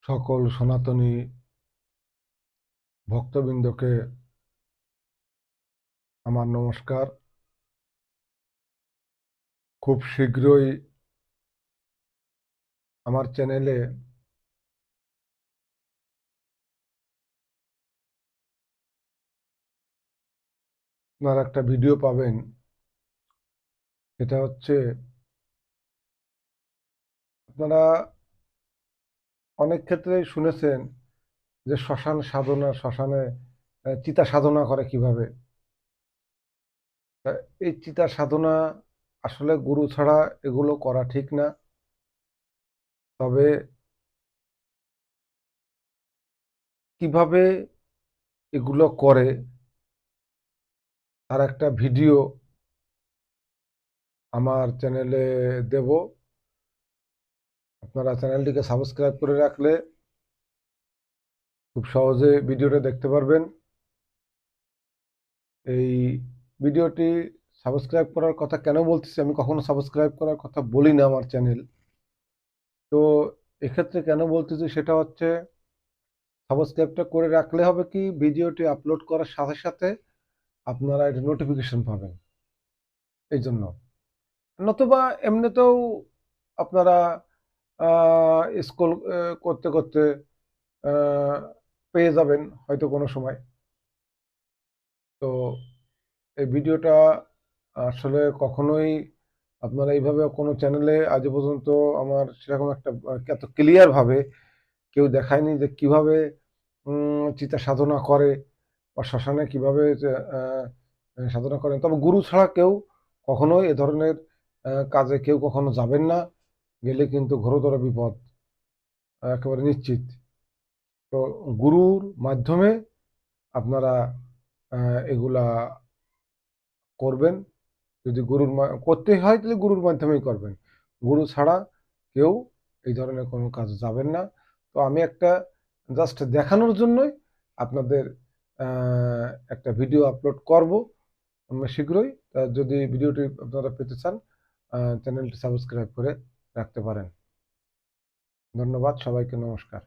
সকল সনাতনী ভক্তবৃন্দকে আমার নমস্কার। খুব শীঘ্রই আমার চ্যানেলে আপনারা একটা ভিডিও পাবেন। এটা হচ্ছে, আপনারা অনেক ক্ষেত্রেই শুনেছেন যে শ্মশানে চিতা সাধনা করে কিভাবে। তা এই চিতা সাধনা আসলে গুরু ছাড়া এগুলো করা ঠিক না। তবে কিভাবে এগুলো করে তার একটা ভিডিও আমার চ্যানেলে দেব। আপনারা চ্যানেলটিকে সাবস্ক্রাইব করে রাখলে খুব সহজে ভিডিওটা দেখতে পারবেন। এই ভিডিওটি সাবস্ক্রাইব করার কথা কেন বলতেছি, আমি কখনো সাবস্ক্রাইব করার কথা বলি না আমার চ্যানেল। তো এক্ষেত্রে কেন বলতেছি সেটা হচ্ছে, সাবস্ক্রাইবটা করে রাখলে হবে কি, ভিডিওটি আপলোড করার সাথে সাথে আপনারা এটা নোটিফিকেশন পাবেন। এই জন্য নতুবা এমনিতেও আপনারা স্ক্রল করতে করতে আহ, পেয়ে যাবেন হয়তো কোনো সময়। তো এই ভিডিওটা আসলে কখনোই আপনারা এইভাবে কোনো চ্যানেলে আজ পর্যন্ত আমার সেরকম একটা এত ক্লিয়ার ভাবে কেউ দেখায়নি যে কিভাবে চিতা সাধনা করে বা শ্মশানে কিভাবে সাধনা করেন। তবে গুরু ছাড়া কেউ কখনোই এ ধরনের কাজে কেউ কখনো যাবেন না। গেলে কিন্তু ঘোরতর বিপদ একেবারে নিশ্চিত। তো গুরুর মাধ্যমে আপনারা এগুলা করবেন। যদি করতে হয় তাহলে গুরুর মাধ্যমেই করবেন। গুরু ছাড়া কেউ এই ধরনের কোনো কাজ যাবেন না। তো আমি একটা জাস্ট দেখানোর জন্যই আপনাদের একটা ভিডিও আপলোড করব শীঘ্রই। যদি ভিডিওটি আপনারা পেতে চান, চ্যানেলটি সাবস্ক্রাইব করে রাখতে পারেন। ধন্যবাদ সবাইকে, নমস্কার।